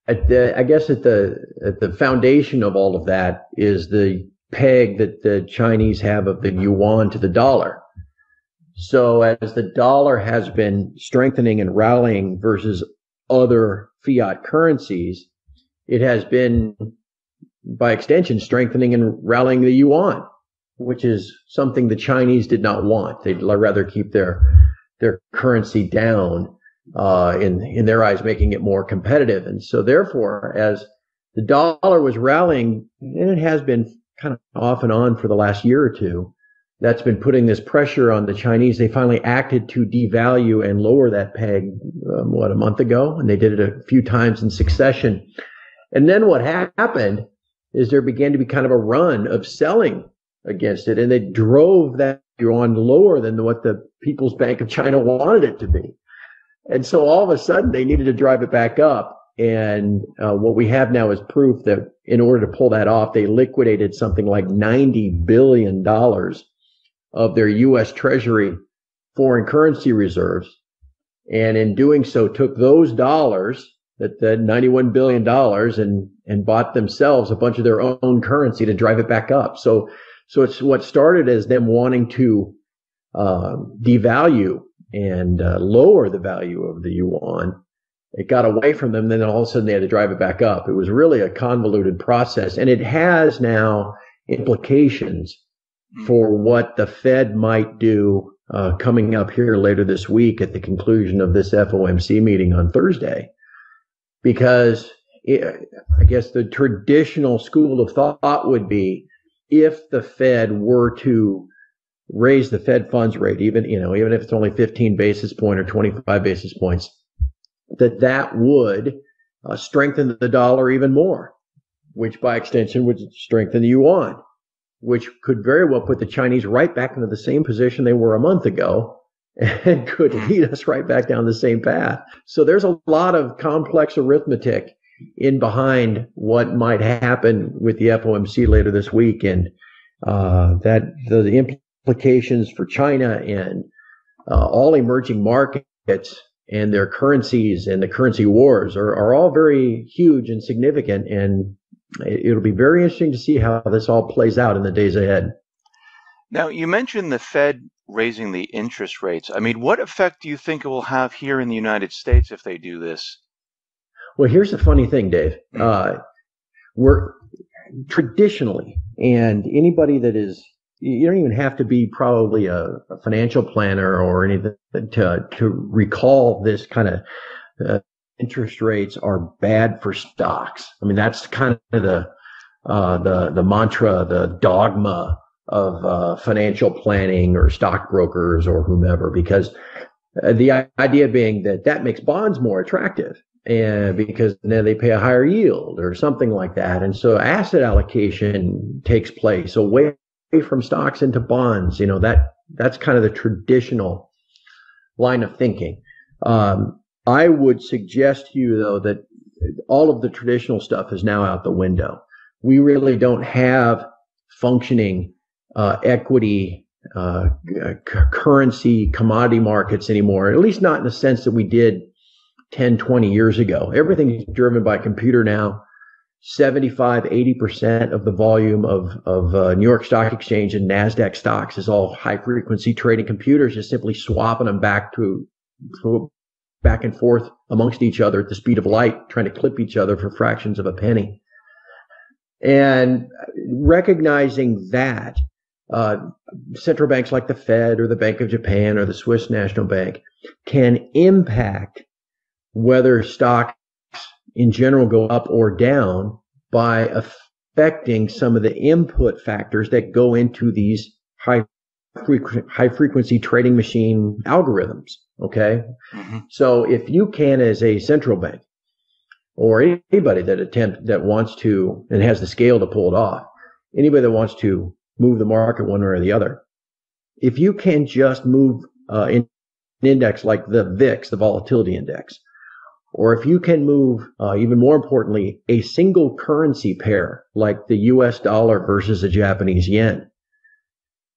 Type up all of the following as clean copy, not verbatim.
I guess at the foundation of all of that is the peg that the Chinese have of the yuan to the dollar. So as the dollar has been strengthening and rallying versus other fiat currencies, it has been, by extension, strengthening and rallying the yuan, which is something the Chinese did not want. They'd rather keep their currency down, in their eyes, making it more competitive. And so therefore, as the dollar was rallying, and it has been kind of off and on for the last year or two, that's been putting this pressure on the Chinese. They finally acted to devalue and lower that peg, a month ago? And they did it a few times in succession. And then what happened is there began to be kind of a run of selling against it, and they drove that yuan lower than what the People's Bank of China wanted it to be. And so all of a sudden they needed to drive it back up. And what we have now is proof that in order to pull that off, they liquidated something like $90 billion of their U.S. Treasury foreign currency reserves. And in doing so, took those dollars, that $91 billion, and bought themselves a bunch of their own currency to drive it back up. So it's what started as them wanting to devalue and lower the value of the yuan. It got away from them, then all of a sudden they had to drive it back up. It was really a convoluted process, and it has now implications for what the Fed might do coming up here later this week at the conclusion of this FOMC meeting on Thursday. Because I guess the traditional school of thought would be, if the Fed were to raise the Fed funds rate, even if it's only 15 basis points or 25 basis points, that would strengthen the dollar even more, which by extension would strengthen the yuan, which could very well put the Chinese right back into the same position they were a month ago, and could lead us right back down the same path. So there's a lot of complex arithmetic in behind what might happen with the FOMC later this week, and that the implications for China and all emerging markets and their currencies and the currency wars are all very huge and significant. And it'll be very interesting to see how this all plays out in the days ahead. Now, you mentioned the Fed raising the interest rates. I mean, what effect do you think it will have here in the United States if they do this? Well, here's the funny thing, Dave. We're traditionally, and anybody that is, you don't even have to be probably a financial planner or anything to recall this kind of interest rates are bad for stocks. I mean, that's kind of the mantra, the dogma of financial planning or stockbrokers or whomever, because the idea being that makes bonds more attractive, and because then they pay a higher yield or something like that. And so asset allocation takes place away from stocks into bonds. That's kind of the traditional line of thinking. I would suggest to you, though, that all of the traditional stuff is now out the window. We really don't have functioning equity, currency, commodity markets anymore, at least not in the sense that we did 10, 20 years ago. Everything is driven by computer now. 75, 80% of the volume of New York Stock Exchange and NASDAQ stocks is all high frequency trading computers, just simply swapping them back and forth amongst each other at the speed of light, trying to clip each other for fractions of a penny. And recognizing that central banks like the Fed or the Bank of Japan or the Swiss National Bank can impact whether stocks in general go up or down by affecting some of the input factors that go into these high frequency trading machine algorithms. Okay. Mm-hmm. So if you can, as a central bank or anybody that wants to and has the scale to pull it off, anybody that wants to move the market one way or the other, if you can just move an index like the VIX, the volatility index, or if you can move, even more importantly, a single currency pair like the US dollar versus the Japanese yen,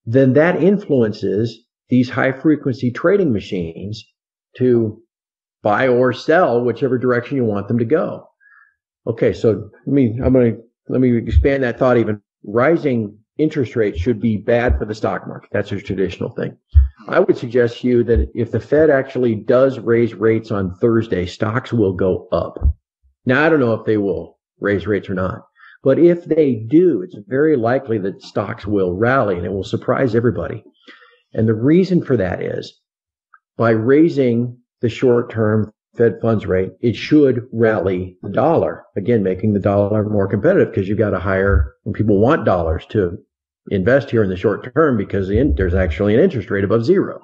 then that influences these high frequency trading machines to buy or sell whichever direction you want them to go. Okay, so let me expand that thought even. Rising interest rates should be bad for the stock market. That's a traditional thing. I would suggest to you that if the Fed actually does raise rates on Thursday, stocks will go up. Now, I don't know if they will raise rates or not, but if they do, it's very likely that stocks will rally and it will surprise everybody. And the reason for that is by raising the short-term Fed funds rate, it should rally the dollar, again, making the dollar more competitive because you've got a higher, and people want dollars to invest here in the short term because there's actually an interest rate above zero.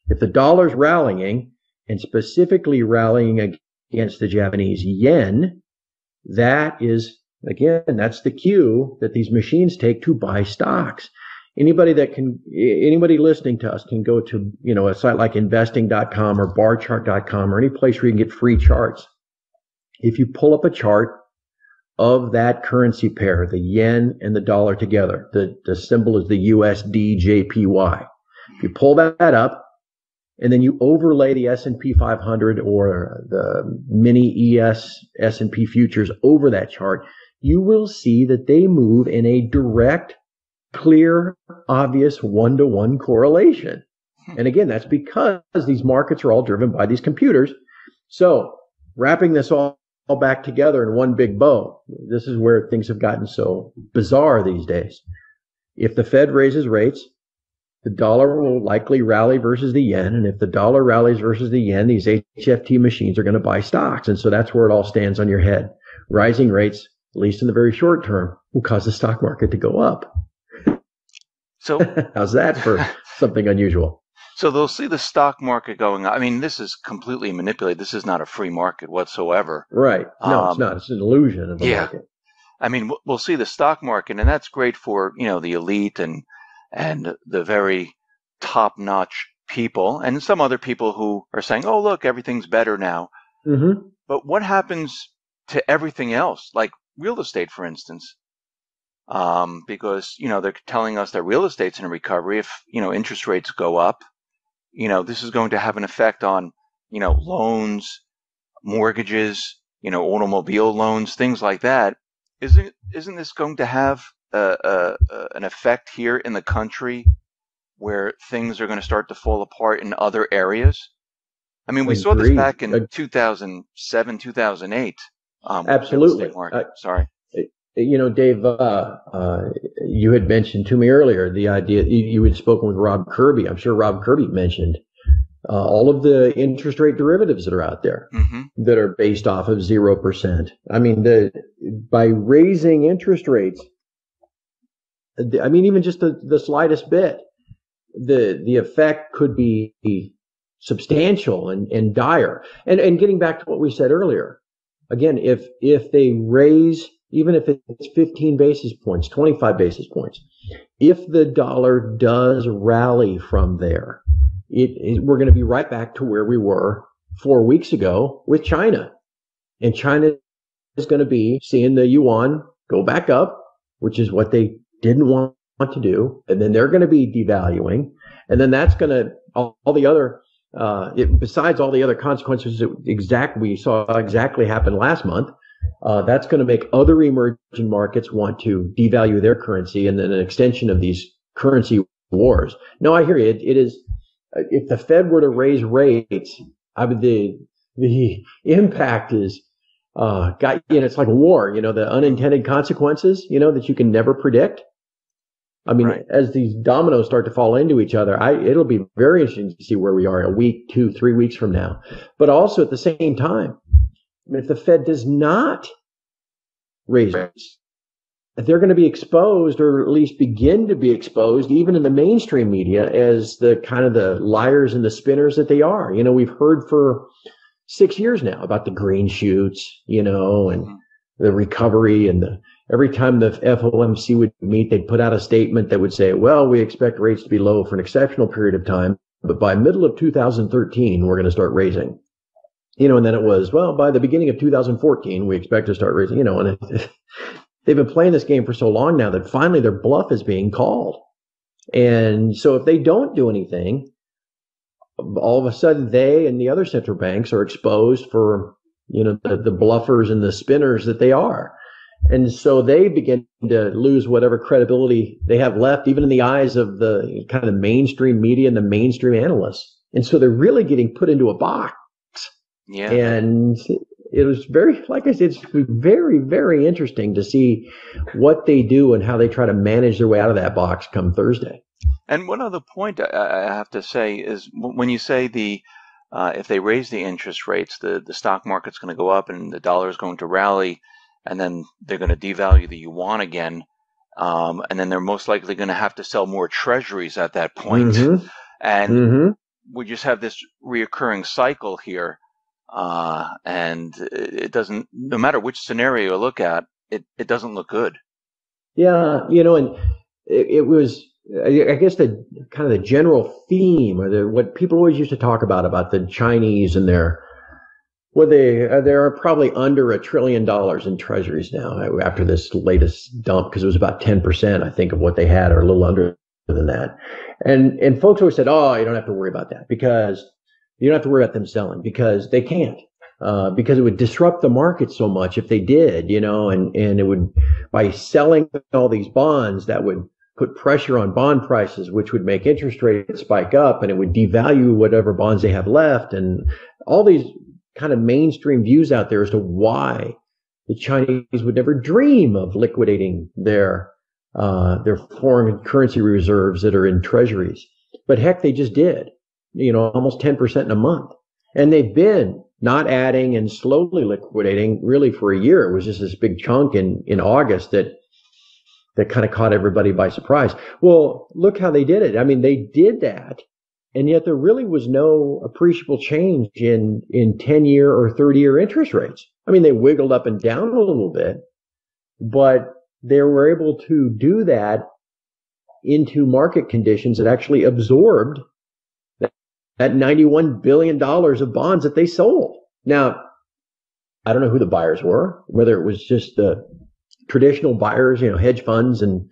If the dollar's rallying, and specifically rallying against the Japanese yen, that is, again, that's the cue that these machines take to buy stocks. Anybody listening to us can go to, a site like investing.com or barchart.com or any place where you can get free charts. If you pull up a chart of that currency pair, the yen and the dollar together, the symbol is the USDJPY. If you pull that up and then you overlay the S&P 500 or the mini ES S&P futures over that chart, you will see that they move in a direct, clear, obvious one-to-one correlation. And again, that's because these markets are all driven by these computers. So wrapping this all back together in one big bow, this is where things have gotten so bizarre these days. If the Fed raises rates, the dollar will likely rally versus the yen. And if the dollar rallies versus the yen, these HFT machines are going to buy stocks. And so that's where it all stands on your head. Rising rates, at least in the very short term, will cause the stock market to go up. So how's that for something unusual? So they'll see the stock market going up. I mean, this is completely manipulated. This is not a free market whatsoever. Right. No, it's not. It's an illusion of the market. I mean, we'll see the stock market, and that's great for, the elite and the very top-notch people, and some other people who are saying, oh, look, everything's better now. Mm-hmm. But what happens to everything else, like real estate, for instance? Because, they're telling us that real estate's in a recovery. If, interest rates go up, this is going to have an effect on, loans, mortgages, automobile loans, things like that. Isn't this going to have an effect here in the country where things are going to start to fall apart in other areas? I mean, we saw this back in 2007, 2008. Absolutely. Real estate market. Sorry. Dave, you had mentioned to me earlier the idea you had spoken with Rob Kirby. I'm sure Rob Kirby mentioned all of the interest rate derivatives that are out there that are based off of 0%. I mean, by raising interest rates, even just the slightest bit, the effect could be substantial and dire. And getting back to what we said earlier, again, if they raise, even if it's 15 basis points, 25 basis points, if the dollar does rally from there, we're going to be right back to where we were 4 weeks ago with China. And China is going to be seeing the yuan go back up, which is what they didn't want to do. And then they're going to be devaluing. And then that's going to, all the other, besides all the other consequences that we saw exactly happen last month, that's going to make other emerging markets want to devalue their currency, and then an extension of these currency wars. No, I hear you. It is, if the Fed were to raise rates, the impact is, it's like a war, the unintended consequences, that you can never predict. I mean, right. As these dominoes start to fall into each other, it'll be very interesting to see where we are a week, 2, 3 weeks from now. But also at the same time, if the Fed does not raise rates, they're going to be exposed, or at least begin to be exposed, even in the mainstream media, as the kind of the liars and the spinners that they are. We've heard for 6 years now about the green shoots, and the recovery, and every time the FOMC would meet, they'd put out a statement that would say, well, we expect rates to be low for an exceptional period of time, but by middle of 2013, we're going to start raising. And then it was, well, by the beginning of 2014, we expect to start raising, and they've been playing this game for so long now that finally their bluff is being called. And so if they don't do anything, all of a sudden they and the other central banks are exposed for the bluffers and the spinners that they are. And so they begin to lose whatever credibility they have left, even in the eyes of the kind of the mainstream media and the mainstream analysts. And so they're really getting put into a box. Yeah. And it was very, like I said, it's very, very interesting to see what they do and how they try to manage their way out of that box come Thursday. And one other point I have to say is when you say if they raise the interest rates, the stock market's going to go up and the dollar is going to rally, and then they're going to devalue the yuan again, and then they're most likely going to have to sell more treasuries at that point. Mm-hmm. And we just have this reoccurring cycle here. And it doesn't, no matter which scenario you look at, it doesn't look good. Yeah, and it was, I guess, the kind of the general theme, or what people always used to talk about the Chinese and they're probably under $1 trillion in treasuries now after this latest dump, because it was about 10%, I think, of what they had, or a little under than that. And folks always said, oh, you don't have to worry about that, because you don't have to worry about them selling, because they can't, because it would disrupt the market so much if they did, and it would, by selling all these bonds, that would put pressure on bond prices, which would make interest rates spike up, and it would devalue whatever bonds they have left, and all these kind of mainstream views out there as to why the Chinese would never dream of liquidating their foreign currency reserves that are in treasuries. But heck, they just did, almost 10% in a month. And they've been not adding and slowly liquidating really for a year. It was just this big chunk in August that kind of caught everybody by surprise. Well, look how they did it. I mean, they did that, and yet there really was no appreciable change in 10-year or 30-year interest rates. I mean, they wiggled up and down a little bit, but they were able to do that into market conditions that actually absorbed that $91 billion of bonds that they sold. Now, I don't know who the buyers were, whether it was just the traditional buyers, hedge funds and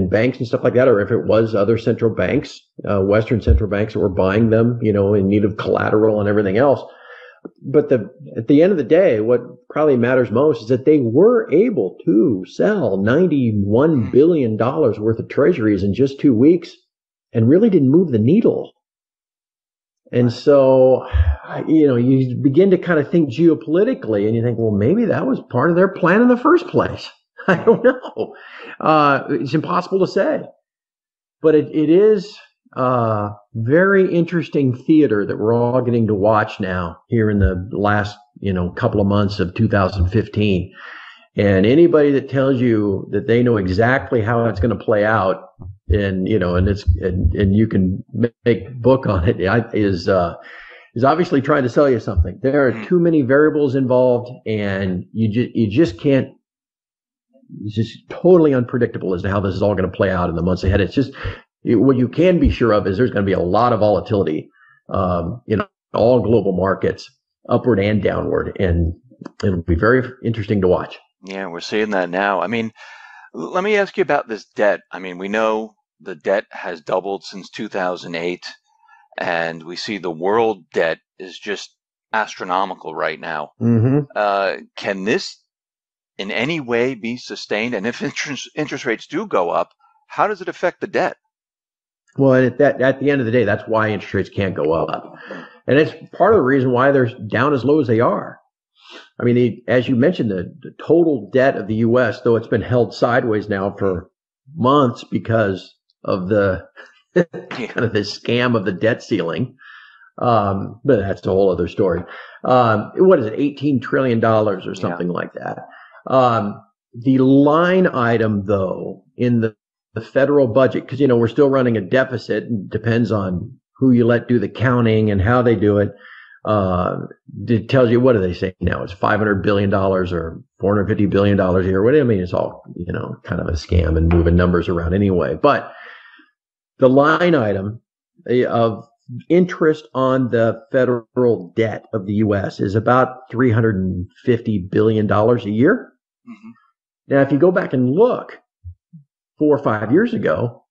banks and stuff like that, or if it was other central banks, Western central banks that were buying them, in need of collateral and everything else. But at the end of the day, what probably matters most is that they were able to sell $91 billion worth of treasuries in just 2 weeks and really didn't move the needle. And so, you begin to kind of think geopolitically, and you think, well, maybe that was part of their plan in the first place. I don't know. It's impossible to say. But it is very interesting theater that we're all getting to watch now here in the last, couple of months of 2015. And anybody that tells you that they know exactly how it's going to play out, and and you can make book on it, is obviously trying to sell you something. There are too many variables involved, and you just can't. It's just totally unpredictable as to how this is all going to play out in the months ahead. It's just what you can be sure of is there's going to be a lot of volatility in all global markets, upward and downward, and it'll be very interesting to watch. Yeah, we're seeing that now. I mean, let me ask you about this debt. I mean, we know the debt has doubled since 2008, and we see the world debt is just astronomical right now. Mm-hmm. Can this in any way be sustained? And if interest rates do go up, how does it affect the debt? Well, at the end of the day, that's why interest rates can't go up. And it's part of the reason why they're down as low as they are. I mean, as you mentioned, the total debt of the U.S., though it's been held sideways now for months because of the kind of the scam of the debt ceiling. But that's a whole other story. What is it, $18 trillion or something like that? The line item, though, in the federal budget, because, we're still running a deficit, and depends on who you let do the counting and how they do it. It tells you, what do they say now? It's $500 billion or $450 billion a year. What do you mean? It's all, kind of a scam and moving numbers around anyway. But the line item of interest on the federal debt of the U.S. is about $350 billion a year. Mm-hmm. Now, if you go back and look 4 or 5 years ago,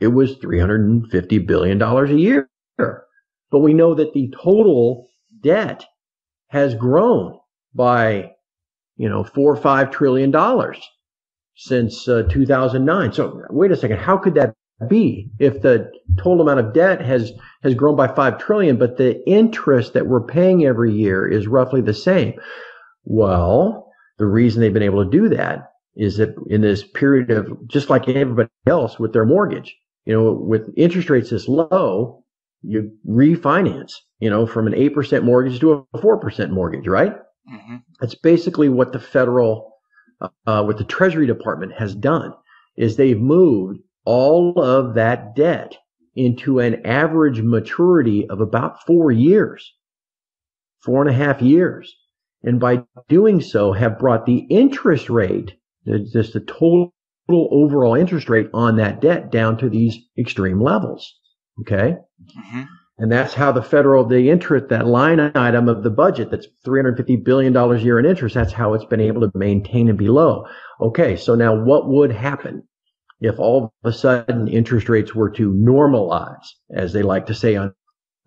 it was $350 billion a year. But we know that the total debt has grown by, $4 or $5 trillion since 2009. So wait a second, how could that be if the total amount of debt has grown by 5 trillion, but the interest that we're paying every year is roughly the same? Well, the reason they've been able to do that is that in this period of, just like everybody else with their mortgage, with interest rates this low, you refinance, from an 8% mortgage to a 4% mortgage, right? Mm-hmm. That's basically what the what the Treasury Department has done, is they've moved all of that debt into an average maturity of about 4 years, 4.5 years. And by doing so, have brought the interest rate, just the total overall interest rate on that debt, down to these extreme levels. Okay. Mm-hmm. And that's how the interest, that line item of the budget, that's $350 billion a year in interest, that's how it's been able to maintain and be low. Okay. So now what would happen if all of a sudden interest rates were to normalize, as they like to say on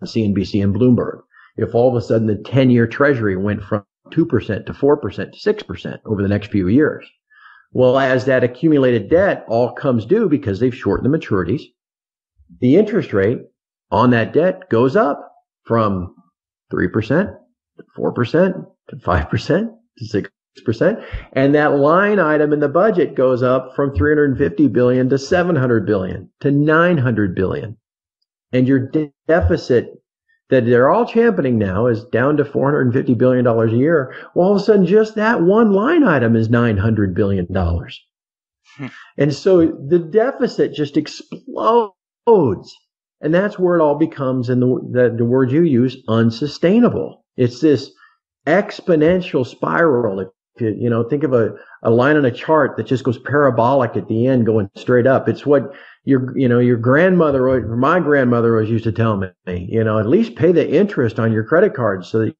CNBC and Bloomberg? If all of a sudden the 10-year Treasury went from 2% to 4% to 6% over the next few years? Well, as that accumulated debt all comes due because they've shortened the maturities, the interest rate on that debt goes up from 3% to 4% to 5% to 6%. And that line item in the budget goes up from 350 billion to 700 billion to 900 billion. And your deficit that they're all championing now is down to $450 billion a year. Well, all of a sudden, just that one line item is $900 billion. And so the deficit just explodes. And that's where it all becomes, in the word you use, unsustainable. It's this exponential spiral. If you think of a line on a chart that just goes parabolic at the end, going straight up. It's what your grandmother, or my grandmother, always used to tell me, at least pay the interest on your credit card so that,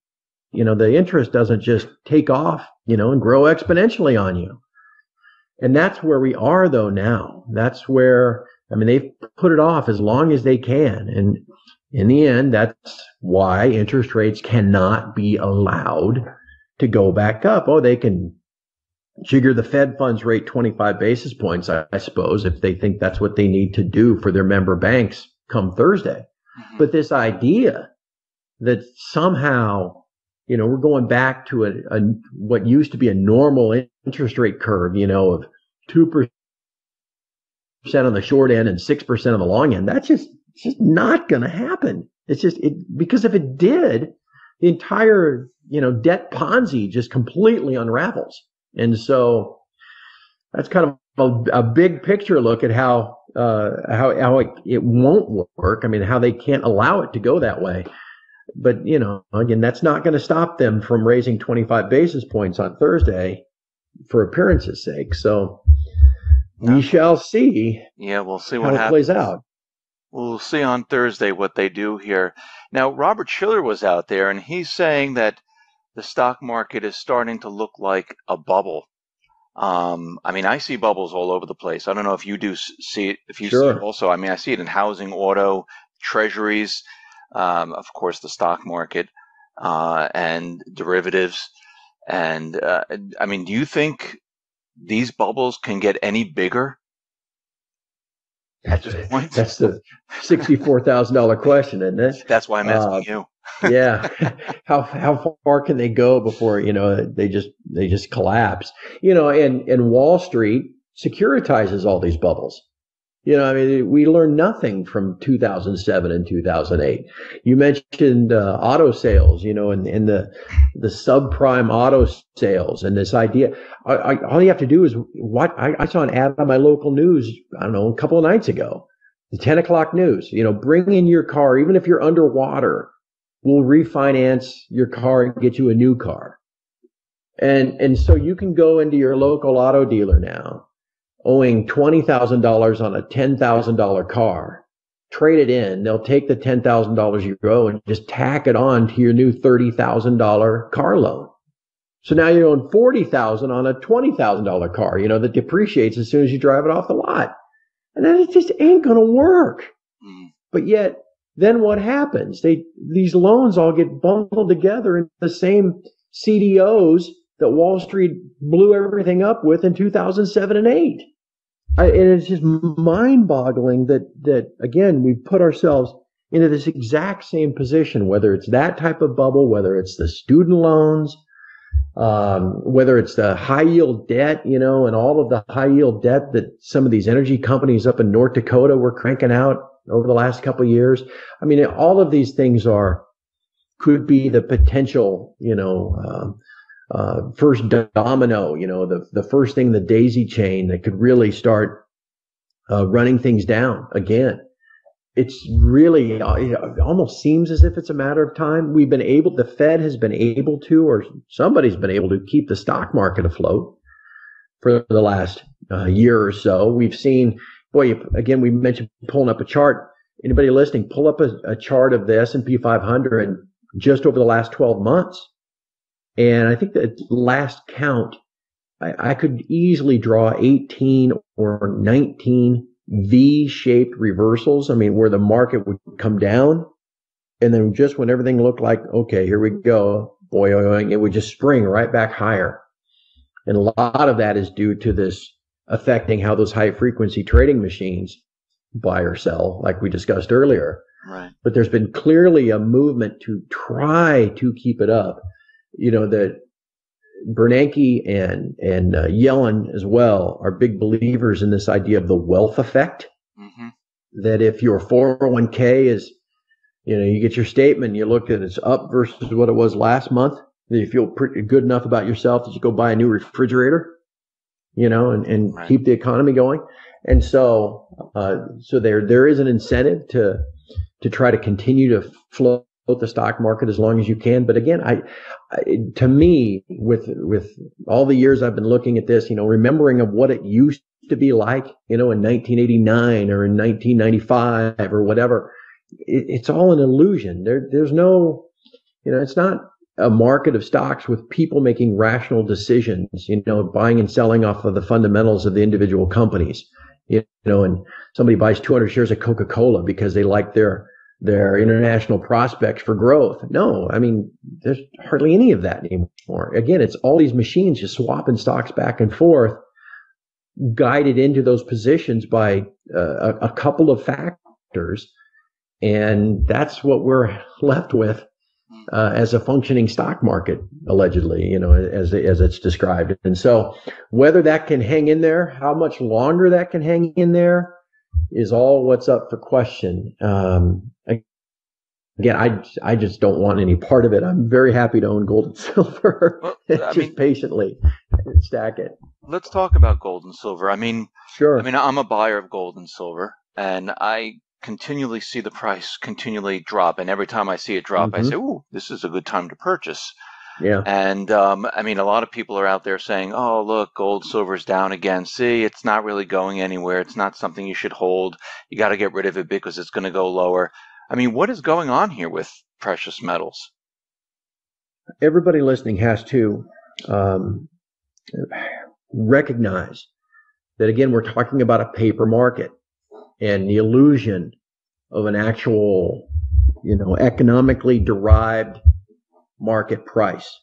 the interest doesn't just take off, and grow exponentially on you. And that's where we are, though, now. That's where, they've put it off as long as they can. And in the end, that's why interest rates cannot be allowed to go back up. Oh, they can jigger the Fed funds rate 25 basis points, I suppose, if they think that's what they need to do for their member banks come Thursday. Mm-hmm. But this idea that somehow, we're going back to what used to be a normal interest rate curve, of 2% on the short end and 6% on the long end, that's just not going to happen. It's just because if it did, the entire, debt Ponzi just completely unravels. And so that's kind of a big picture look at how it won't work. How they can't allow it to go that way. But, again, that's not going to stop them from raising 25 basis points on Thursday for appearance's sake. So we shall see. Yeah, we'll see what happens. Plays out. We'll see on Thursday what they do here. Now, Robert Shiller was out there, and he's saying that the stock market is starting to look like a bubble. I see bubbles all over the place. I don't know if you do see it. If you Sure. see it also, I see it in housing, auto, treasuries, of course, the stock market, and derivatives. And do you think these bubbles can get any bigger? That's the $64,000 question, isn't it? That's why I'm asking you. Yeah. How far can they go before, they just collapse? And Wall Street securitizes all these bubbles. We learned nothing from 2007 and 2008. You mentioned auto sales, and the subprime auto sales, and this idea. All you have to do is I saw an ad on my local news, a couple of nights ago, the 10 o'clock news. Bring in your car, even if you're underwater. We'll refinance your car and get you a new car. And so you can go into your local auto dealer now, owing $20,000 on a $10,000 car, trade it in. They'll take the $10,000 you owe and just tack it on to your new $30,000 car loan. So now you own $40,000 on a $20,000 car, that depreciates as soon as you drive it off the lot. And then it just ain't going to work. But yet, then what happens? These loans all get bundled together in the same CDOs that Wall Street blew everything up with in 2007 and 8. And it's just mind-boggling that again, we put ourselves into this exact same position, whether it's that type of bubble, whether it's the student loans, whether it's the high yield debt, and all of the high yield debt that some of these energy companies up in North Dakota were cranking out over the last couple of years. I mean, all of these things could be the potential, first domino, the first thing, the daisy chain that could really start running things down again. It's really, it almost seems as if it's a matter of time. The Fed has been able to, or somebody's been able to keep the stock market afloat for the last year or so. We've seen, again, we mentioned pulling up a chart. Anybody listening, pull up a chart of the S&P 500 just over the last 12 months. And I think that last count, I could easily draw 18 or 19 V-shaped reversals. I mean, where the market would come down, and then just when everything looked like, okay, here we go, it would just spring right back higher. And a lot of that is due to this affecting how those high-frequency trading machines buy or sell, like we discussed earlier. Right. But there's been clearly a movement to try to keep it up. That Bernanke and Yellen as well are big believers in this idea of the wealth effect. Mm-hmm. That if your 401k is, you get your statement, you look at it's up versus what it was last month, that you feel pretty good enough about yourself that you go buy a new refrigerator, and right. Keep the economy going. And so there is an incentive to try to continue to float the stock market as long as you can. But again, to me, with all the years I've been looking at this, remembering of what it used to be like, in 1989 or in 1995 or whatever, it's all an illusion. There's no, it's not a market of stocks with people making rational decisions, buying and selling off of the fundamentals of the individual companies, and somebody buys 200 shares of Coca-Cola because they like their international prospects for growth. No, I mean, there's hardly any of that anymore. Again, it's all these machines just swapping stocks back and forth, guided into those positions by a couple of factors. And that's what we're left with as a functioning stock market, allegedly, as it's described. And so whether that can hang in there, how much longer that can hang in there, is all what's up for question. Again, I just don't want any part of it. I'm very happy to own gold and silver, patiently stack it. Let's talk about gold and silver. Sure. I'm a buyer of gold and silver, and I continually see the price continually drop. And every time I see it drop, mm-hmm. I say, "Ooh, this is a good time to purchase." Yeah. And a lot of people are out there saying, "Oh, look, gold, silver's down again. See, it's not really going anywhere. It's not something you should hold. You got to get rid of it because it's going to go lower." What is going on here with precious metals? Everybody listening has to recognize that, again, we're talking about a paper market and the illusion of an actual, economically derived market price.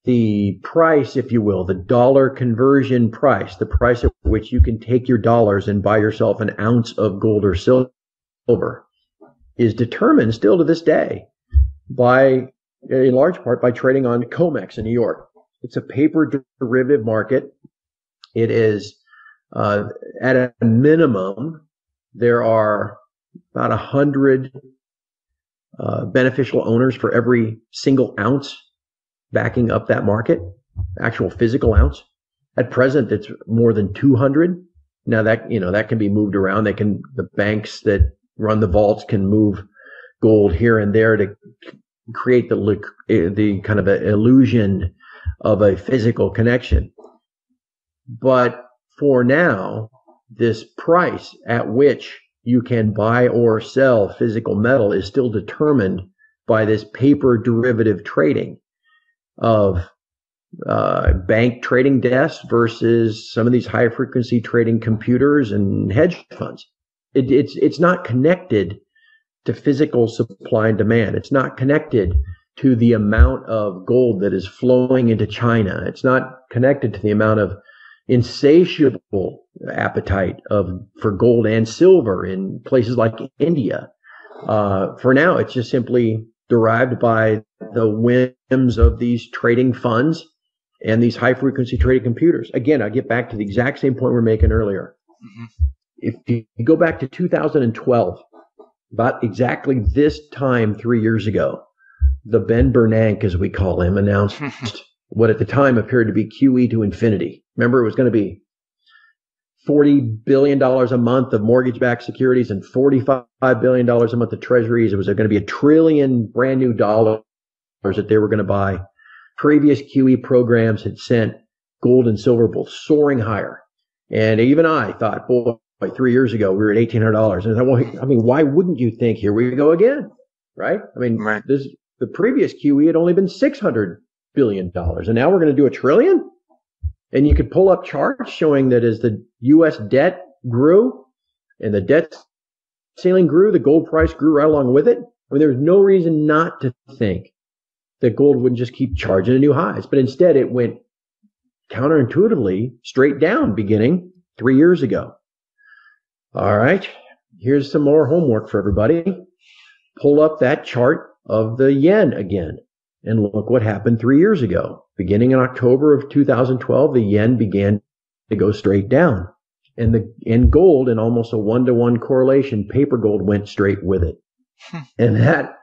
The price, if you will, the dollar conversion price, the price at which you can take your dollars and buy yourself an ounce of gold or silver, is determined still to this day in large part by trading on COMEX in New York. It's a paper derivative market. It is, at a minimum, there are about 100 beneficial owners for every single ounce backing up that market, actual physical ounce. At present, it's more than 200. Now that can be moved around. The banks that run the vaults can move gold here and there to create the kind of a illusion of a physical connection. But for now, this price at which you can buy or sell physical metal is still determined by this paper derivative trading of bank trading desks versus some of these high frequency trading computers and hedge funds. It's not connected to physical supply and demand. It's not connected to the amount of gold that is flowing into China. It's not connected to the amount of insatiable appetite for gold and silver in places like India. For now, it's just simply derived by the whims of these trading funds and these high-frequency trading computers. Again, I get back to the exact same point we were making earlier. Mm-hmm. If you go back to 2012, about exactly this time 3 years ago, the Ben Bernanke, as we call him, announced what at the time appeared to be QE to infinity. Remember, it was going to be $40 billion a month of mortgage-backed securities and $45 billion a month of treasuries. It was going to be $1 trillion brand new dollars that they were going to buy. Previous QE programs had sent gold and silver both soaring higher. And even I thought, boy, 3 years ago, we were at $1,800. And I thought, well, I mean, why wouldn't you think, here we go again, right? I mean, right. The previous QE had only been $600 billion. And now we're going to do $1 trillion? And you could pull up charts showing that as the U.S. debt grew and the debt ceiling grew, the gold price grew right along with it. I mean, there's no reason not to think that gold wouldn't just keep charging to new highs. But instead, it went counterintuitively straight down beginning 3 years ago. All right, here's some more homework for everybody. Pull up that chart of the yen again and look what happened 3 years ago. Beginning in October of 2012, the yen began to go straight down. And in gold, in almost a 1-to-1 correlation, paper gold went straight with it. And that,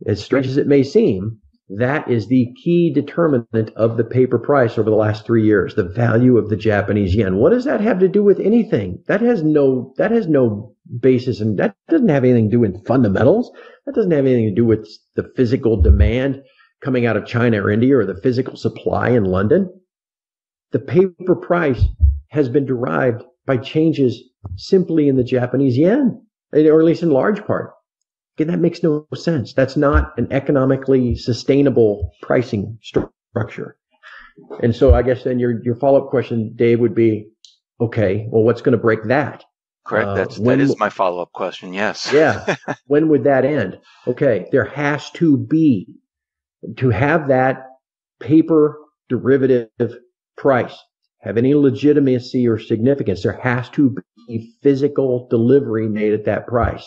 as strange as it may seem, that is the key determinant of the paper price over the last 3 years, the value of the Japanese yen. What does that have to do with anything? That has no basis, and that doesn't have anything to do with fundamentals. That doesn't have anything to do with the physical demand coming out of China or India or the physical supply in London. The paper price has been derived by changes simply in the Japanese yen, or at least in large part. Okay, that makes no sense. That's not an economically sustainable pricing structure. And so I guess then your follow-up question, Dave, would be, okay, well, what's going to break that? Correct. That is my follow-up question, yes. Yeah. When would that end? Okay, there has to be, to have that paper derivative price have any legitimacy or significance, there has to be physical delivery made at that price.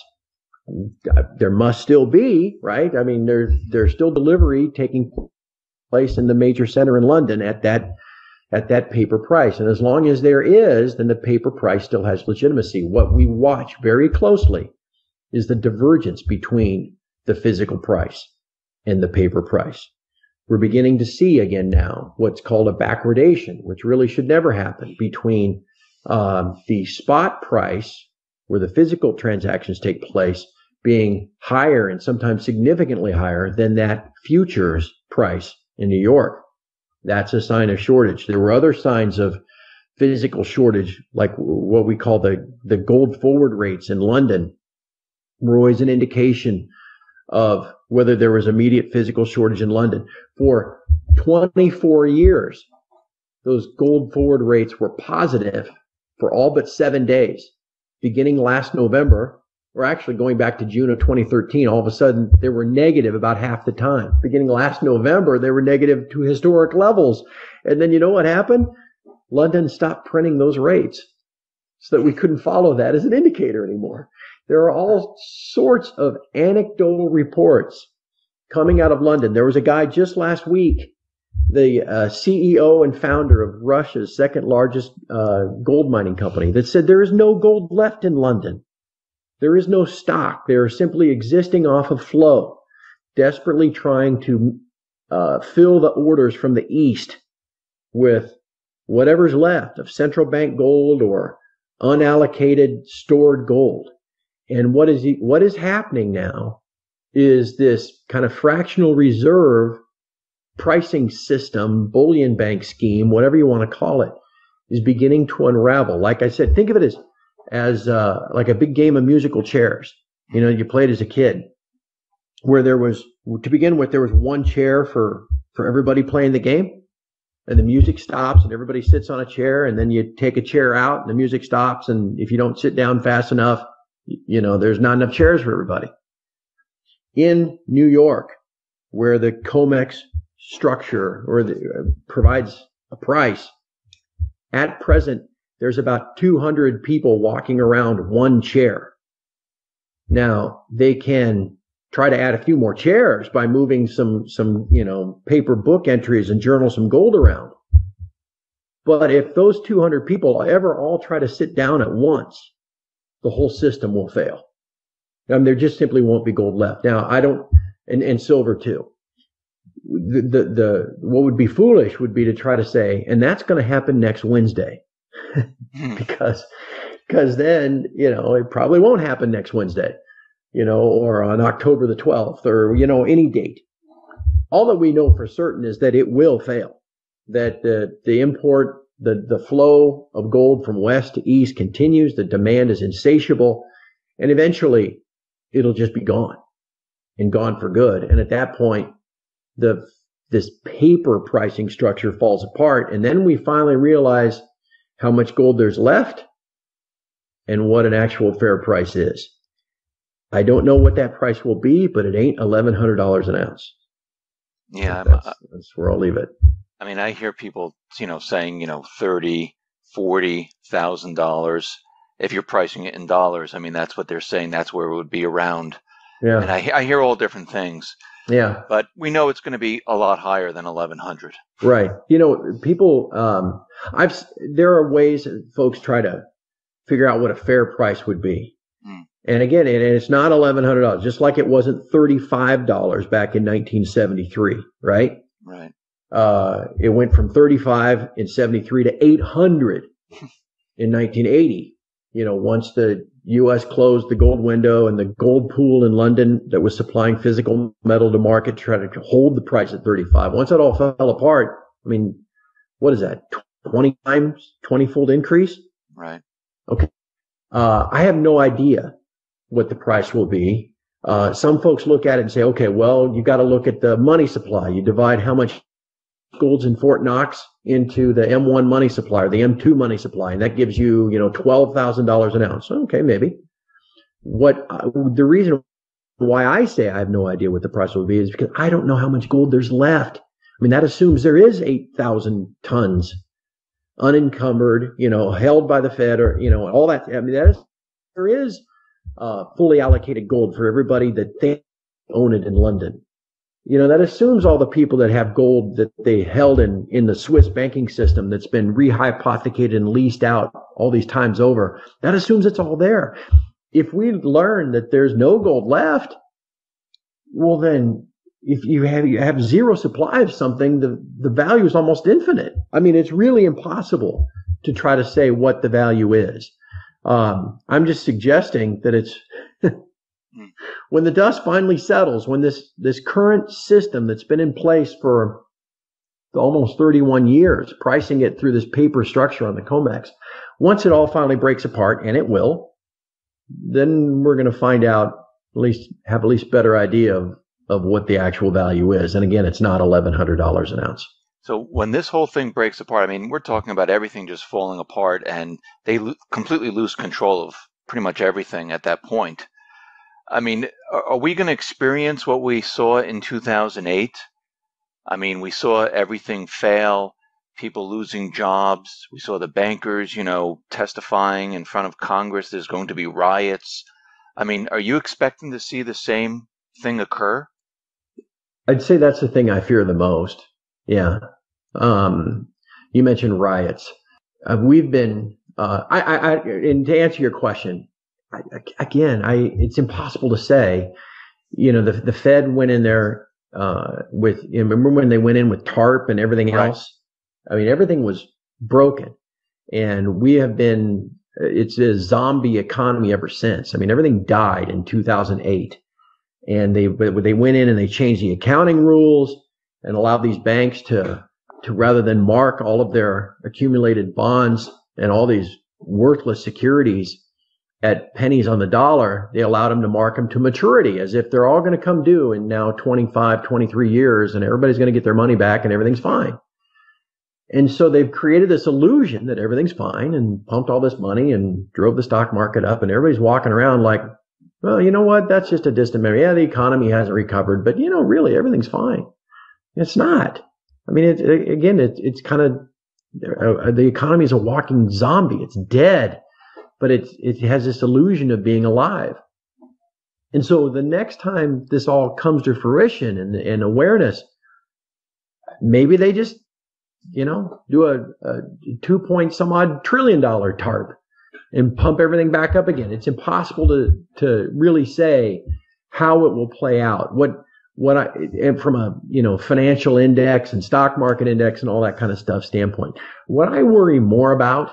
There must still be, right? I mean, there's still delivery taking place in the major center in London at that paper price. And as long as there is, then the paper price still has legitimacy. What we watch very closely is the divergence between the physical price and the paper price. We're beginning to see again now what's called a backwardation, which really should never happen, between the spot price, where the physical transactions take place, being higher and sometimes significantly higher than that futures price in New York. That's a sign of shortage. There were other signs of physical shortage, like what we call the gold forward rates in London, were always an indication of whether there was immediate physical shortage in London. For 24 years, those gold forward rates were positive for all but 7 days. Beginning last November, or actually going back to June of 2013, all of a sudden they were negative about half the time. Beginning last November, they were negative to historic levels. And then you know what happened? London stopped printing those rates so that we couldn't follow that as an indicator anymore. There are all sorts of anecdotal reports coming out of London. There was a guy just last week, the CEO and founder of Russia's second largest gold mining company, that said there is no gold left in London. There is no stock. They are simply existing off of flow, desperately trying to fill the orders from the East with whatever's left of central bank gold or unallocated stored gold. And what is happening now is this kind of fractional reserve pricing system, bullion bank scheme, whatever you want to call it, is beginning to unravel. Like I said, think of it as like a big game of musical chairs. You know, you played as a kid, where there was, to begin with, there was one chair for everybody playing the game, and the music stops and everybody sits on a chair, and then you take a chair out and the music stops, and if you don't sit down fast enough, you know, there's not enough chairs for everybody. In New York, where the COMEX structure provides a price. At present, there's about 200 people walking around one chair. Now, they can try to add a few more chairs by moving some paper book entries and journal some gold around. But if those 200 people ever all try to sit down at once, the whole system will fail. There just simply won't be gold left. Now, and silver too. What would be foolish would be to try to say, and that's going to happen next Wednesday, because then, it probably won't happen next Wednesday, or on October the 12th, or, any date. All that we know for certain is that it will fail, that the import, the flow of gold from west to east continues. The demand is insatiable, and eventually it'll just be gone, and gone for good. And at that point, this paper pricing structure falls apart, and then we finally realize how much gold there's left and what an actual fair price is. I don't know what that price will be, but it ain't $1,100 an ounce. Yeah, that's where I'll leave it. I hear people, saying, $30,000, $40,000. If you're pricing it in dollars, that's what they're saying. That's where it would be around. Yeah. And I hear all different things. Yeah. But we know it's going to be a lot higher than 1,100. Right. People, there are ways that folks try to figure out what a fair price would be. And again, it's not $1,100, just like it wasn't $35 back in 1973, right? Right. It went from 35 in 73 to 800 in 1980. Once the U.S. closed the gold window and the gold pool in London that was supplying physical metal to market tried to hold the price at 35. Once that all fell apart, what is that? 20-fold increase? Right. Okay. I have no idea what the price will be. Some folks look at it and say, okay, well, you got to look at the money supply. You divide how much gold's in Fort Knox into the M1 money supply or the M2 money supply, and that gives you, $12,000 an ounce. Okay, maybe. The reason why I say I have no idea what the price will be is because I don't know how much gold there's left. That assumes there is 8,000 tons unencumbered, held by the Fed, or, all that. There is fully allocated gold for everybody that they own it in London. That assumes all the people that have gold that they held in the Swiss banking system that's been rehypothecated and leased out all these times over. That assumes it's all there. If we learn that there's no gold left, well then, if you have zero supply of something, the value is almost infinite. It's really impossible to try to say what the value is. I'm just suggesting that it's when the dust finally settles, when this current system that's been in place for almost 31 years, pricing it through this paper structure on the COMEX, once it all finally breaks apart, and it will, then we're going to find out, have at least better idea of what the actual value is. And again, it's not $1,100 an ounce. So when this whole thing breaks apart, we're talking about everything just falling apart, and they completely lose control of pretty much everything at that point. Are we going to experience what we saw in 2008? We saw everything fail, people losing jobs. We saw the bankers, testifying in front of Congress. There's going to be riots. Are you expecting to see the same thing occur? I'd say that's the thing I fear the most. Yeah. You mentioned riots. We've been, and to answer your question, it's impossible to say. The Fed went in there remember when they went in with TARP and everything else? Right. Everything was broken, and we have been. It's a zombie economy ever since. Everything died in 2008, and they went in and they changed the accounting rules and allowed these banks to rather than mark all of their accumulated bonds and all these worthless securities at pennies on the dollar, they allowed them to mark them to maturity as if they're all going to come due in now 25, 23 years, and everybody's going to get their money back and everything's fine. And so they've created this illusion that everything's fine and pumped all this money and drove the stock market up, and everybody's walking around like Well, you know what? That's just a distant memory. Yeah, the economy hasn't recovered, but really everything's fine. It's not. I mean, it's kind of the economy is a walking zombie. It's dead, but it has this illusion of being alive. And so the next time this all comes to fruition and awareness, maybe they just do a 2 some odd trillion dollar TARP and pump everything back up again. It's impossible to really say how it will play out. And from a financial index and stock market index and all that kind of stuff standpoint, what I worry more about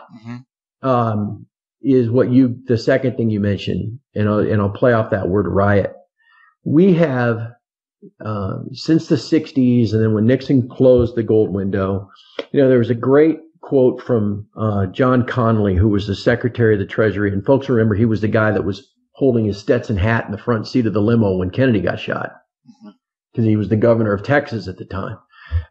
is the second thing you mentioned, and I'll play off that word riot. We have since the 60s, and then when Nixon closed the gold window, there was a great quote from John Connally, who was the Secretary of the Treasury. And folks remember, he was the guy that was holding his Stetson hat in the front seat of the limo when Kennedy got shot, because he was the governor of Texas at the time.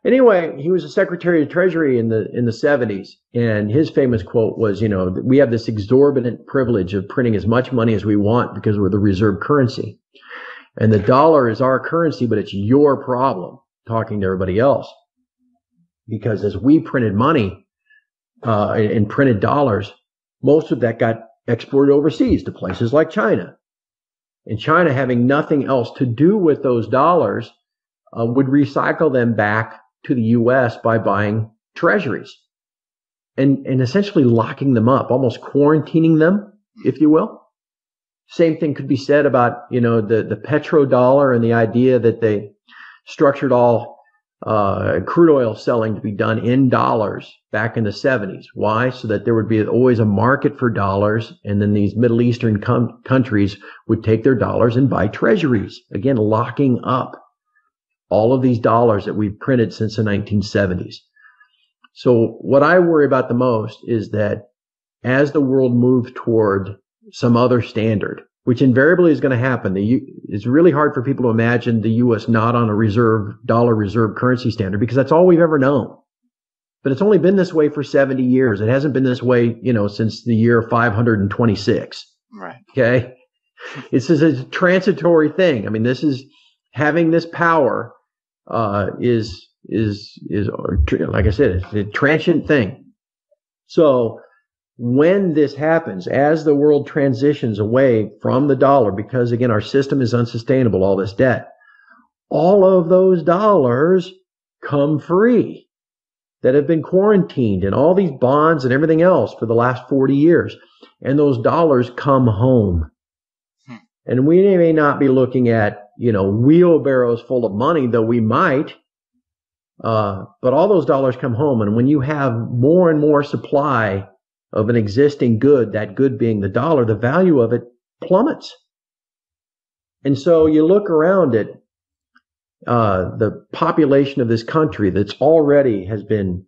Anyway, he was the Secretary of the Treasury in the 70s. And his famous quote was, we have this exorbitant privilege of printing as much money as we want because we're the reserve currency. And the dollar is our currency, but it's your problem, talking to everybody else. Because as we printed money and printed dollars, most of that got exported overseas to places like China. And China, having nothing else to do with those dollars, would recycle them back to the U.S. by buying treasuries and essentially locking them up, almost quarantining them, if you will. Same thing could be said about, the petrodollar and the idea that they structured all crude oil selling to be done in dollars back in the 70s. Why? So that there would be always a market for dollars, and then these Middle Eastern countries would take their dollars and buy treasuries, again, locking up all of these dollars that we've printed since the 1970s. So what I worry about the most is that as the world moves toward some other standard, which invariably is going to happen. It's really hard for people to imagine the U.S. not on a dollar reserve currency standard, because that's all we've ever known. But it's only been this way for 70 years. It hasn't been this way, since the year 526. Right. Okay. It's just a transitory thing. I mean, this is having this power, is like I said, it's a transient thing. So when this happens, as the world transitions away from the dollar, because again, our system is unsustainable, all this debt, all of those dollars come free that have been quarantined in all these bonds and everything else for the last 40 years. And those dollars come home. And we may not be looking at, wheelbarrows full of money, though we might. But all those dollars come home. And when you have more and more supply of an existing good, that good being the dollar, the value of it plummets. And so you look around at the population of this country that's already has been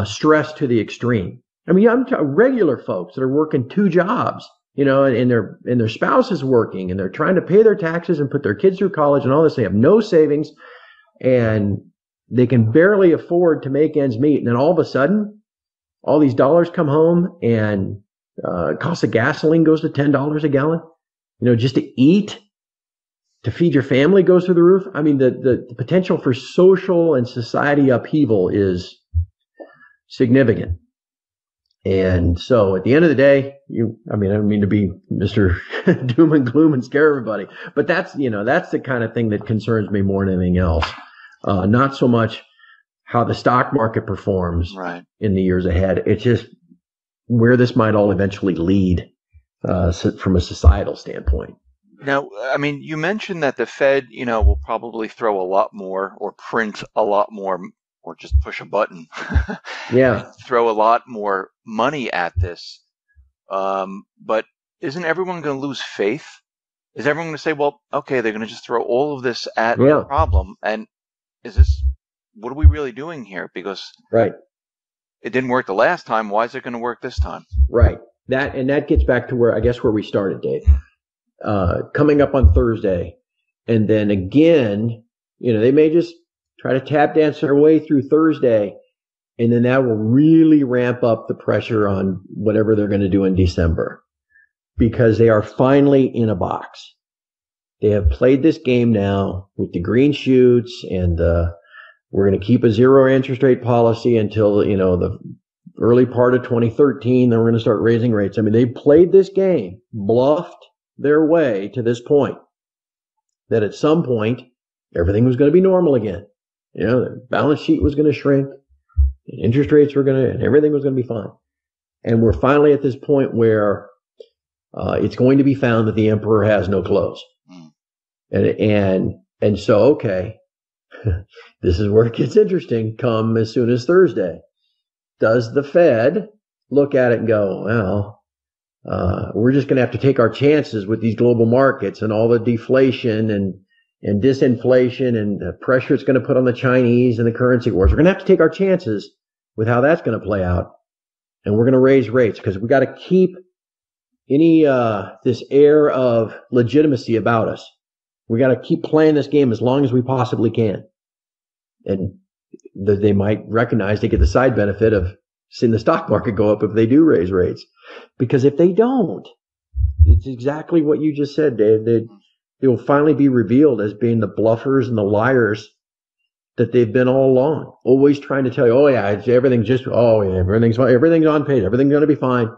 stressed to the extreme. I mean, I'm talking regular folks that are working 2 jobs, and their spouse is working, and they're trying to pay their taxes and put their kids through college and all this. They have no savings, and they can barely afford to make ends meet. And then all of a sudden, all these dollars come home, and cost of gasoline goes to $10 a gallon. Just to eat, to feed your family goes through the roof. I mean, the potential for social and society upheaval is significant. And so at the end of the day, I don't mean to be Mr. Doom and Gloom and scare everybody, but that's the kind of thing that concerns me more than anything else. Not so much how the stock market performs in the years ahead. It's just where this might all eventually lead from a societal standpoint. Now, I mean, you mentioned that the Fed, will probably throw a lot more or print a lot more or just push a button. Yeah. Throw a lot more money at this. But isn't everyone going to lose faith? Is everyone going to say, well, okay, they're going to just throw all of this at the problem? And what are we really doing here? Because it didn't work the last time. Why is it going to work this time? Right. That gets back to where we started, Dave. Coming up on Thursday, and then again, they may just try to tap dance their way through Thursday, and then that will really ramp up the pressure on whatever they're going to do in December. because they are finally in a box. They have played this game now with the green shoots and we're going to keep a zero interest rate policy until, the early part of 2013. Then we're going to start raising rates. I mean, they played this game, bluffed their way to this point that at some point everything was going to be normal again. The balance sheet was going to shrink, and interest rates were and everything was going to be fine. And we're finally at this point where it's going to be found that the emperor has no clothes. And so, okay, this is where it gets interesting. Come as soon as Thursday. Does the Fed look at it and go, well, we're just going to have to take our chances with these global markets and all the deflation and disinflation and the pressure it's going to put on the Chinese and the currency wars. We're going to have to take our chances with how that's going to play out. And we're going to raise rates because we got to keep any this air of legitimacy about us. We got to keep playing this game as long as we possibly can. And they might recognize they get the side benefit of seeing the stock market go up if they do raise rates. Because if they don't, it's exactly what you just said, Dave. They will finally be revealed as being the bluffers and the liars that they've been all along. Always trying to tell you, everything's on pace, everything's going to be fine.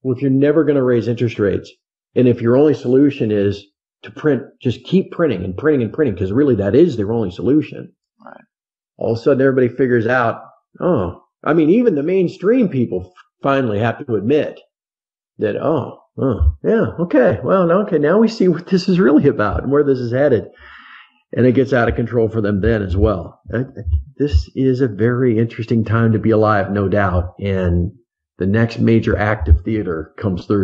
Well, if you're never going to raise interest rates, and if your only solution is to print, just keep printing and printing and printing, because really that is their only solution. Right. All of a sudden everybody figures out, even the mainstream people finally have to admit that, now we see what this is really about and where this is headed. And it gets out of control for them then as well. This is a very interesting time to be alive, no doubt. And the next major act of theater comes Thursday.